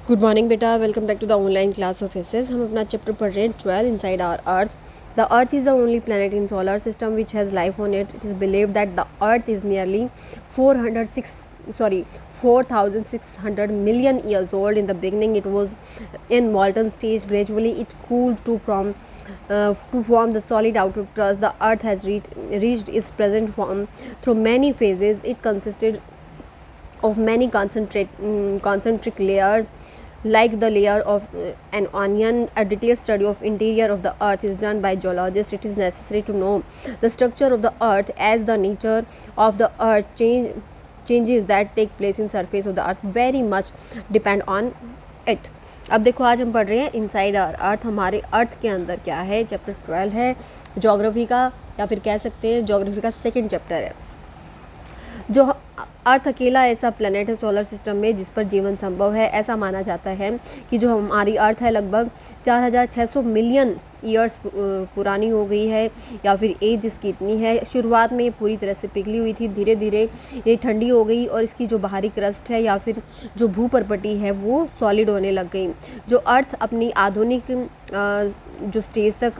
Good morning बेटा, welcome back to the online class of SS. हम अपना chapter पढ़ रहे हैं 12 inside our earth. The earth is the only planet in solar system which has life on it. It is believed that the earth is nearly 4,600 million years old. In the beginning it was in molten stage. Gradually it cooled to form the solid outer crust. The earth has reached its present form through many phases. It consisted of many concentric layers like the layer of an onion. A detailed study of interior of the earth is done by geologists. It is necessary to know the structure of the earth as the nature of the earth changes that take place in surface of the earth very much depend on it. अब देखो, आज हम पढ़ रहे हैं inside our अर्थ। हमारे अर्थ के अंदर क्या है। चैप्टर 12 है ज्योग्राफी का, या फिर कह सकते हैं ज्योग्राफी का सेकंड चैप्टर है। जो अर्थ अकेला ऐसा प्लैनेट है सोलर सिस्टम में जिस पर जीवन संभव है। ऐसा माना जाता है कि जो हमारी अर्थ है लगभग 4,600 मिलियन ईयर्स पुरानी हो गई है, या फिर एज इसकी इतनी है। शुरुआत में ये पूरी तरह से पिघली हुई थी, धीरे धीरे ये ठंडी हो गई और इसकी जो बाहरी क्रस्ट है या फिर जो भूपर्पटी है वो सॉलिड होने लग गई। जो अर्थ अपनी आधुनिक जो स्टेज तक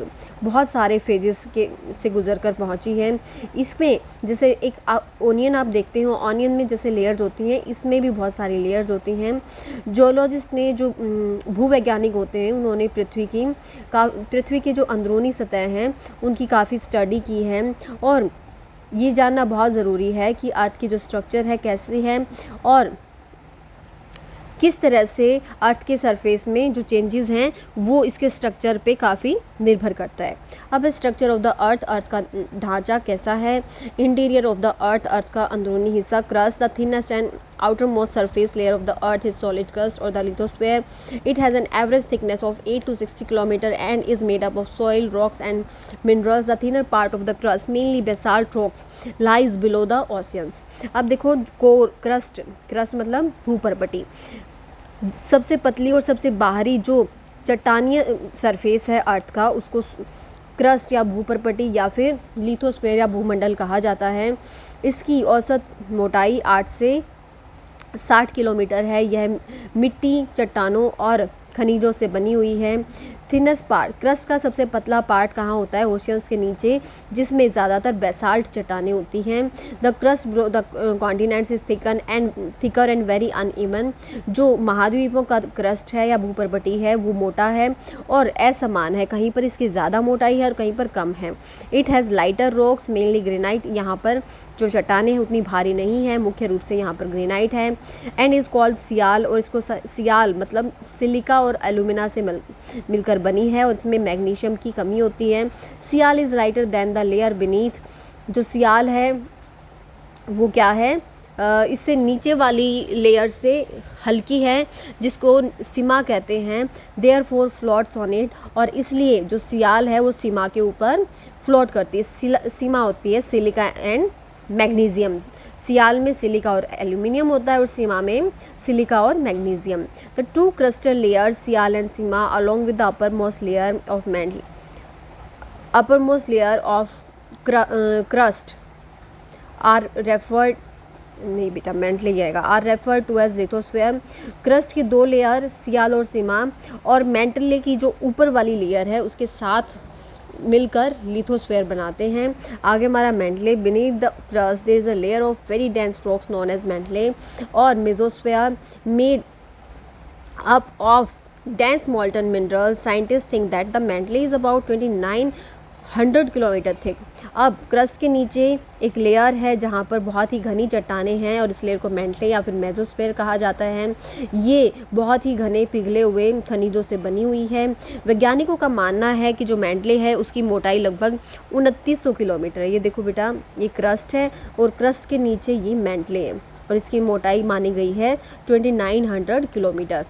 बहुत सारे फेजेस के से गुजर कर पहुँची है। इसमें जैसे एक ओनियन आप देखते हो, ऑनियन में जैसे लेयर्स होती हैं, इसमें भी बहुत सारी लेयर्स होती हैं। जियोलॉजिस्ट ने, जो भूवैज्ञानिक होते हैं, उन्होंने पृथ्वी की जो अंदरूनी सतह हैं उनकी काफ़ी स्टडी की है। और ये जानना बहुत ज़रूरी है कि अर्थ की जो स्ट्रक्चर है कैसी है और किस तरह से अर्थ के सरफेस में जो चेंजेस हैं वो इसके स्ट्रक्चर पे काफ़ी निर्भर करता है। अब स्ट्रक्चर ऑफ द अर्थ, अर्थ का ढांचा कैसा है। इंटीरियर ऑफ द अर्थ, अर्थ का अंदरूनी हिस्सा। Crust, the thinnest and outer most surface layer of the earth is solid crust or the lithosphere. It has an average thickness of 8 to 60 km and is made up of soil, rocks and minerals. The thinner part of the crust, mainly basalt rocks, lies below the oceans. अब देखो, core crust, crust मतलब भूपर्पटी, सबसे पतली और सबसे बाहरी जो चट्टानीय surface है अर्थ का, उसको क्रस्ट या भूपर्पटी या फिर लिथोस्फीयर या भूमंडल कहा जाता है। इसकी औसत मोटाई 8 से 60 किलोमीटर है। यह मिट्टी, चट्टानों और खनिजों से बनी हुई है। थिनेस्ट पार्ट, क्रस्ट का सबसे पतला पार्ट कहाँ होता है? ओशियंस के नीचे, जिसमें ज़्यादातर बेसाल्ट चट्टानें होती हैं। The crust the continents is thicker and very uneven. जो महाद्वीपों का क्रस्ट है या भूपर्पटी है वो मोटा है और असमान है, कहीं पर इसकी ज़्यादा मोटाई है और कहीं पर कम है। It has lighter rocks, mainly granite. यहाँ पर जो चट्टानें हैं उतनी भारी नहीं है, मुख्य रूप से यहाँ पर ग्रेनाइट है। एंड इज़ कॉल्ड सियाल, और इसको सियाल मतलब सिलिका और एल्यूमिना से मिलकर बनी है और इसमें मैग्नीशियम की कमी होती है। Sial is lighter than the layer beneath. जो सियाल है वो क्या है, इससे नीचे वाली लेयर से हल्की है, जिसको सीमा कहते हैं। देयरफॉर फ्लोट्स ऑन इट, और इसलिए जो सियाल है वो सीमा के ऊपर फ्लोट करती है। सीमा होती है सिलिका एंड मैग्नीशियम। सियाल में सिलिका और एल्यूमिनियम होता है और सीमा में सिलिका और magnesium. The two crustal layers, sial and sima, along with the uppermost layer of crust are referred, नहीं बेटा मेंटली आएगा, are refer to as lithosphere. Crust की दो लेयर, सियाल और सीमा, और मेंटले की जो ऊपर वाली लेयर है उसके साथ मिलकर लिथोस्फीयर बनाते हैं। आगे हमारा mantle. Beneath the crust there is a layer of very dense rocks known as mantle और mesosphere made up of dense molten minerals. Scientists think that the mantle is about 2900 kilometre thick. अब crust के नीचे एक layer है जहाँ पर बहुत ही घनी चट्टानें हैं और इस लेयर को मेंटले या फिर मेसोस्फीयर कहा जाता है। ये बहुत ही घने पिघले हुए खनिजों से बनी हुई है। वैज्ञानिकों का मानना है कि जो मेंटले है उसकी मोटाई लगभग 2900 किलोमीटर है। ये देखो बेटा, ये क्रस्ट है और क्रस्ट के नीचे ये मेंटले है और इसकी मोटाई मानी गई है 2900 kilometre.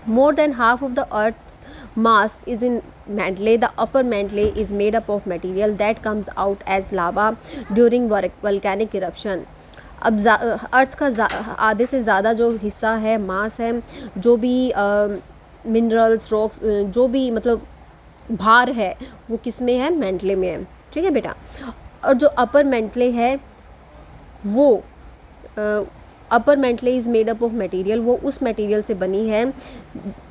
More than half of the Earth's mass is in mantle. The upper mantle is made up of material that comes out as lava during volcanic eruption. अब अर्थ का आधे से ज़्यादा जो हिस्सा है, मास है, जो भी मिनरल्स, रॉक्स, जो भी मतलब भार है वो किस में है? मेंटले में है। ठीक है बेटा। और जो अपर मेंटले है वो upper mantle is made up of material, वो उस मटेरियल से बनी है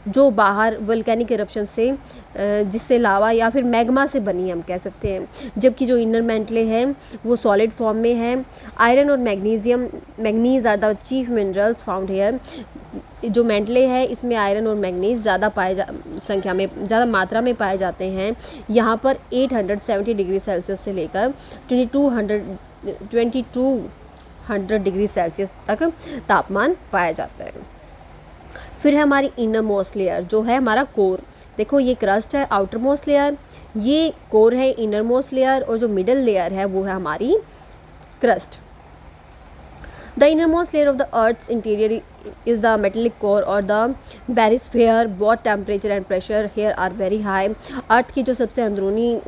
जो बाहर वोल्केनिक इरप्शन से जिससे लावा या फिर मैग्मा से बनी है हम कह सकते हैं। जबकि जो इनर मेंटले है वो सॉलिड फॉर्म में है। आयरन और manganese are the chief minerals found here. जो मेंटले है इसमें आयरन और मैग्नीज ज़्यादा संख्या में, ज़्यादा मात्रा में पाए जाते हैं। यहाँ पर 870 डिग्री सेल्सियस से लेकर 2200 डिग्री सेल्सियस तक तापमान पाया जाता है। फिर है हमारी इनर मोस्ट लेयर जो है हमारा कोर। देखो ये क्रस्ट है, आउटर मोस्ट लेयर, ये कोर है इनर मोस्ट लेयर, और जो मिडल लेयर है वो है हमारी crust. The innermost layer of the earth's interior is the metallic core or the barysphere. both temperature and pressure here are very high. अर्थ की जो सबसे अंदरूनी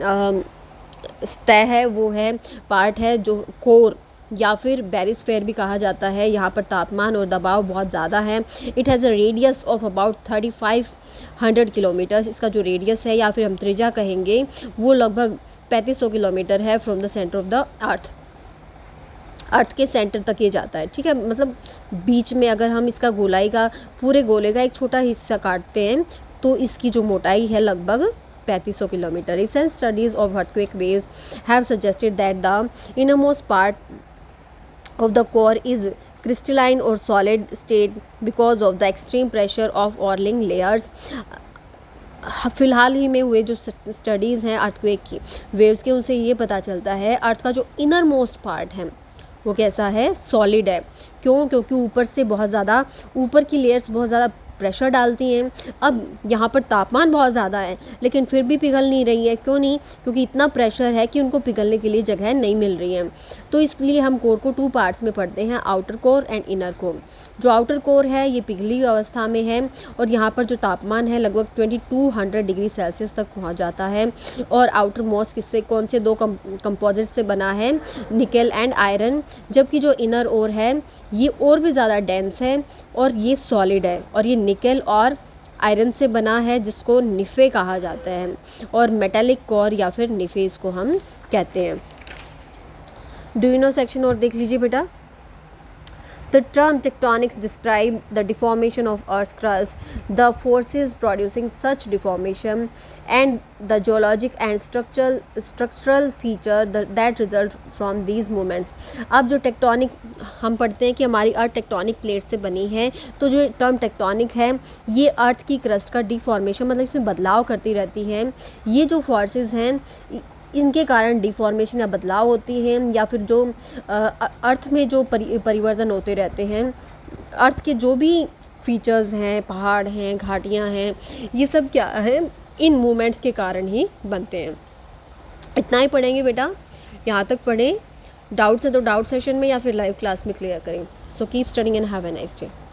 सतह है वो है पार्ट है जो कोर या फिर बैरिस्फेयर भी कहा जाता है। यहाँ पर तापमान और दबाव बहुत ज़्यादा है। It has a radius of about 3500 kilometres. इसका जो रेडियस है या फिर हम त्रिज्या कहेंगे वो लगभग 3500 किलोमीटर है from the centre of the earth के सेंटर तक ये जाता है। ठीक है, मतलब बीच में अगर हम इसका गोलाई का पूरे गोले का एक छोटा हिस्सा काटते हैं तो इसकी जो मोटाई है लगभग 3500 kilometre. Recent studies of earthquake waves have suggested that the innermost part of the core is crystalline और solid state because of the extreme pressure of overlying layers. फिलहाल ही में हुए जो स्टडीज़ हैं अर्थक्वेक की वेव्स के, उनसे ये पता चलता है अर्थ का जो इनर मोस्ट पार्ट है वो कैसा है, सॉलिड है। क्यों? क्योंकि ऊपर से बहुत ज़्यादा, ऊपर की लेयर्स बहुत ज़्यादा प्रेशर डालती हैं। अब यहाँ पर तापमान बहुत ज़्यादा है लेकिन फिर भी पिघल नहीं रही है। क्यों नहीं? क्योंकि इतना प्रेशर है कि उनको पिघलने के लिए जगह नहीं मिल रही है। तो इसलिए हम कोर को 2 पार्ट्स में पढ़ते हैं, outer core and inner core. जो आउटर कोर है ये पिघली अवस्था में है और यहाँ पर जो तापमान है लगभग 2200 डिग्री सेल्सियस तक पहुँच जाता है। और आउटर मोस्ट किससे, कौन से 2 कंपोजिट से बना है, निकेल एंड आयरन। जबकि जो इनर ओर है ये और भी ज़्यादा डेंस है और ये सॉलिड है और ये निकेल और आयरन से बना है जिसको निफ़े कहा जाता है। और मेटालिक कोर या फिर निफ़े इसको हम कहते हैं। डू यू नो सेक्शन और देख लीजिए बेटा। The term tectonics describe the deformation of Earth's crust, the forces producing such deformation, and the geologic and structural feature that result from these movements. अब जो टेक्टोनिक हम पढ़ते हैं कि हमारी अर्थ टेक्टोनिक प्लेट से बनी है, तो जो टर्म टेक्टोनिक है ये अर्थ की क्रस्ट का डिफॉर्मेशन, मतलब इसमें बदलाव करती रहती है। ये जो फोर्सेस हैं इनके कारण डिफॉर्मेशन या बदलाव होती हैं या फिर जो अर्थ में जो परिवर्तन होते रहते हैं। अर्थ के जो भी फीचर्स हैं, पहाड़ हैं, घाटियाँ हैं, ये सब क्या है, इन मूवमेंट्स के कारण ही बनते हैं। इतना ही पढ़ेंगे बेटा, यहाँ तक पढ़ें। डाउट्स है तो डाउट सेशन में या फिर लाइव क्लास में क्लियर करें। So keep studying and have a nice day.